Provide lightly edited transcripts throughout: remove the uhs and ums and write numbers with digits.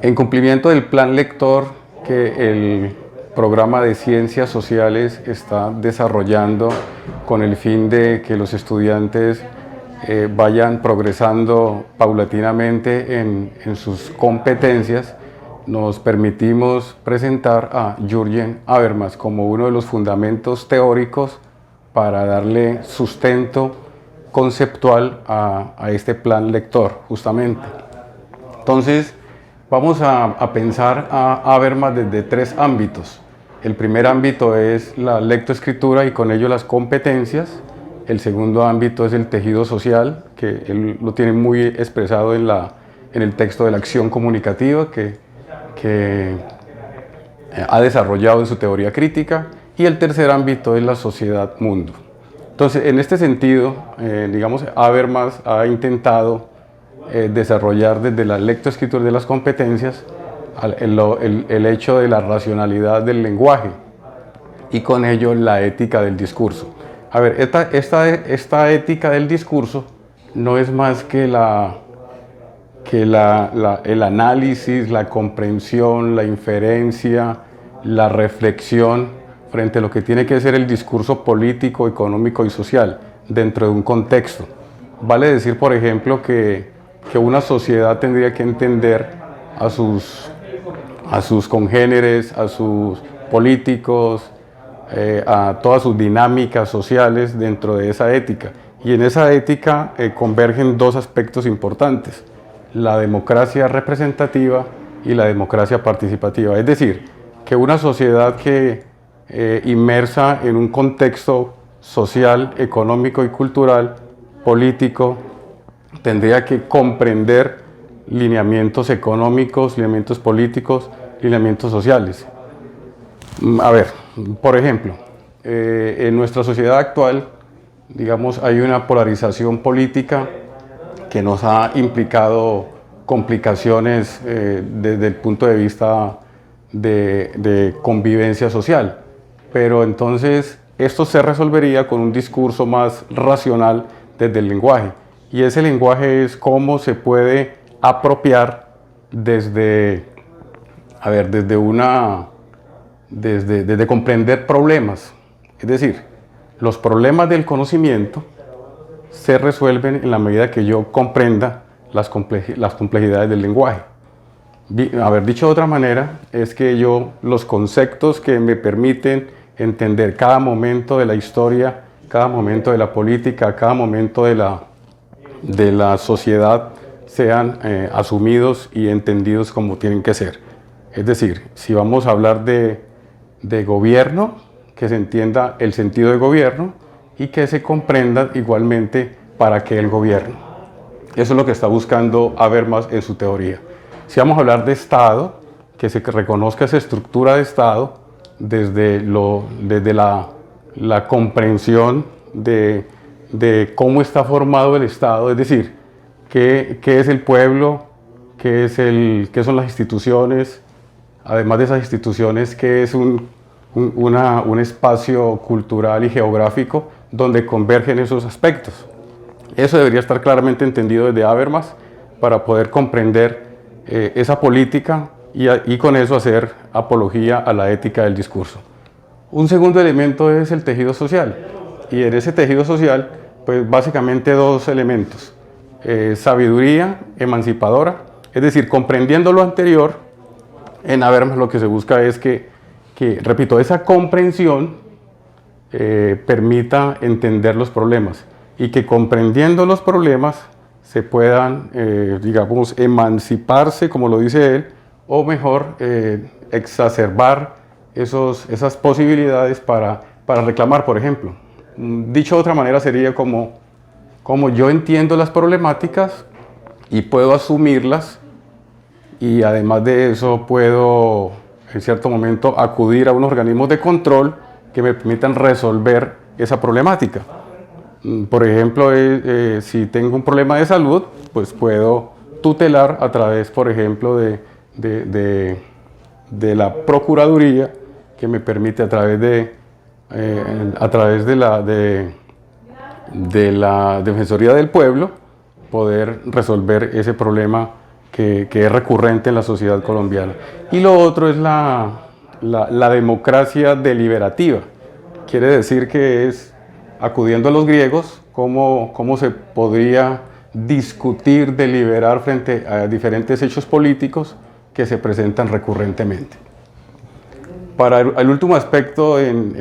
En cumplimiento del plan lector que el programa de Ciencias Sociales está desarrollando con el fin de que los estudiantes vayan progresando paulatinamente en sus competencias, nos permitimos presentar a Jürgen Habermas como uno de los fundamentos teóricos para darle sustento conceptual a este plan lector, justamente. Entonces, vamos a pensar a Habermas desde tres ámbitos. El primer ámbito es la lectoescritura y con ello las competencias. El segundo ámbito es el tejido social, que él lo tiene muy expresado en el texto de la acción comunicativa que ha desarrollado en su teoría crítica. Y el tercer ámbito es la sociedad-mundo. Entonces, en este sentido, digamos, Habermas ha intentado desarrollar desde la lectoescritura de las competencias el hecho de la racionalidad del lenguaje y con ello la ética del discurso. A ver, esta ética del discurso no es más que el análisis, la comprensión, la inferencia, la reflexión frente a lo que tiene que ser el discurso político, económico y social dentro de un contexto. Vale decir, por ejemplo, que una sociedad tendría que entender a sus congéneres, a sus políticos, a todas sus dinámicas sociales dentro de esa ética. Y en esa ética convergen dos aspectos importantes: la democracia representativa y la democracia participativa. Es decir, que una sociedad que inmersa en un contexto social, económico y cultural, político, tendría que comprender lineamientos económicos, lineamientos políticos, lineamientos sociales. A ver, por ejemplo, en nuestra sociedad actual, digamos, hay una polarización política que nos ha implicado complicaciones desde el punto de vista de convivencia social. Pero entonces esto se resolvería con un discurso más racional desde el lenguaje. Y ese lenguaje es cómo se puede apropiar desde comprender problemas. Es decir, los problemas del conocimiento se resuelven en la medida que yo comprenda las complejidades del lenguaje. Dicho de otra manera, es que los conceptos que me permiten entender cada momento de la historia, cada momento de la política, cada momento de la sociedad sean asumidos y entendidos como tienen que ser. Es decir, si vamos a hablar de gobierno, que se entienda el sentido de gobierno y que se comprenda igualmente para qué el gobierno. Eso es lo que está buscando Habermas en su teoría. Si vamos a hablar de Estado, que se reconozca esa estructura de Estado desde la comprensión de cómo está formado el Estado, es decir, qué es el pueblo, qué son las instituciones, además de esas instituciones, qué es un espacio cultural y geográfico donde convergen esos aspectos. Eso debería estar claramente entendido desde Habermas para poder comprender esa política y con eso hacer apología a la ética del discurso. Un segundo elemento es el tejido social, y en ese tejido social, pues básicamente dos elementos: sabiduría emancipadora, es decir, comprendiendo lo anterior. En Habermas lo que se busca es que repito, esa comprensión permita entender los problemas y que comprendiendo los problemas se puedan, digamos, emanciparse, como lo dice él, o mejor, exacerbar esas posibilidades para reclamar, por ejemplo. Dicho de otra manera, sería como yo entiendo las problemáticas y puedo asumirlas, y además de eso puedo, en cierto momento, acudir a unos organismos de control que me permitan resolver esa problemática. Por ejemplo, si tengo un problema de salud, pues puedo tutelar a través, por ejemplo, de la Procuraduría, que me permite a través de la Defensoría del Pueblo poder resolver ese problema que es recurrente en la sociedad colombiana. Y lo otro es la democracia deliberativa. Quiere decir que es, acudiendo a los griegos, cómo se podría discutir, deliberar frente a diferentes hechos políticos que se presentan recurrentemente. Para el último aspecto en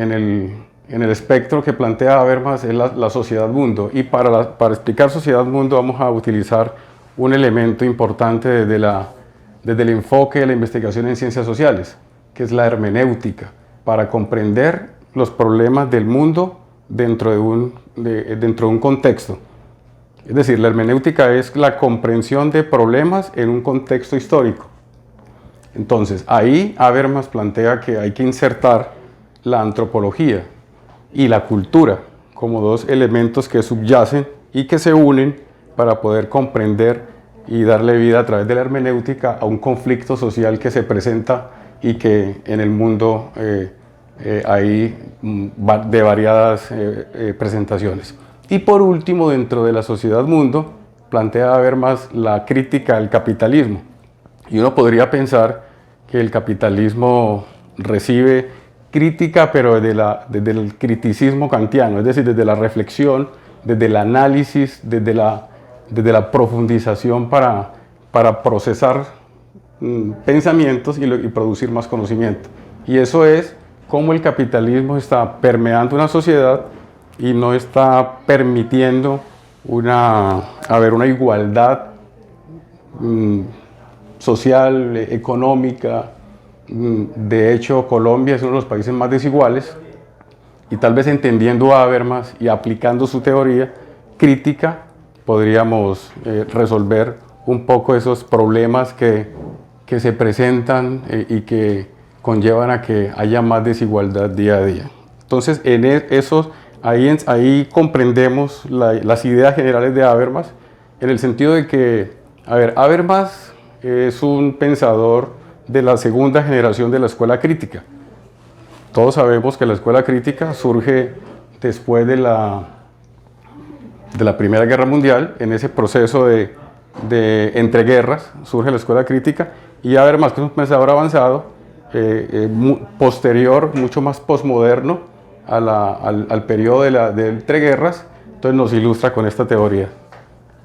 el espectro que plantea Habermas es la sociedad-mundo, y para explicar sociedad-mundo vamos a utilizar un elemento importante desde el enfoque de la investigación en ciencias sociales, que es la hermenéutica, para comprender los problemas del mundo dentro de un contexto. Es decir, la hermenéutica es la comprensión de problemas en un contexto histórico. Entonces, ahí Habermas plantea que hay que insertar la antropología y la cultura como dos elementos que subyacen y que se unen para poder comprender y darle vida a través de la hermenéutica a un conflicto social que se presenta y que en el mundo hay de variadas presentaciones. Y por último, dentro de la sociedad-mundo, plantea Habermas la crítica al capitalismo. Y uno podría pensar que el capitalismo recibe crítica, pero desde el criticismo kantiano, es decir, desde la reflexión, desde el análisis, desde la profundización para procesar pensamientos y producir más conocimiento. Y eso es cómo el capitalismo está permeando una sociedad y no está permitiendo una igualdad social, económica. De hecho, Colombia es uno de los países más desiguales, y tal vez entendiendo a Habermas y aplicando su teoría crítica podríamos resolver un poco esos problemas que se presentan y que conllevan a que haya más desigualdad día a día. Entonces, ahí comprendemos las ideas generales de Habermas, en el sentido de que, Habermas es un pensador de la segunda generación de la escuela crítica. Todos sabemos que la escuela crítica surge después de la Primera Guerra Mundial. En ese proceso de entreguerras surge la escuela crítica, y Habermas, que es un pensador avanzado, posterior, mucho más posmoderno al periodo de entreguerras, entonces nos ilustra con esta teoría.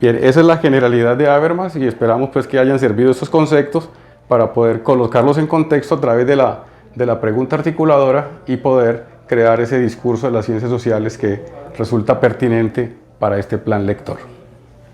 Bien, esa es la generalidad de Habermas, y esperamos pues que hayan servido estos conceptos para poder colocarlos en contexto a través de la pregunta articuladora y poder crear ese discurso de las ciencias sociales que resulta pertinente para este plan lector.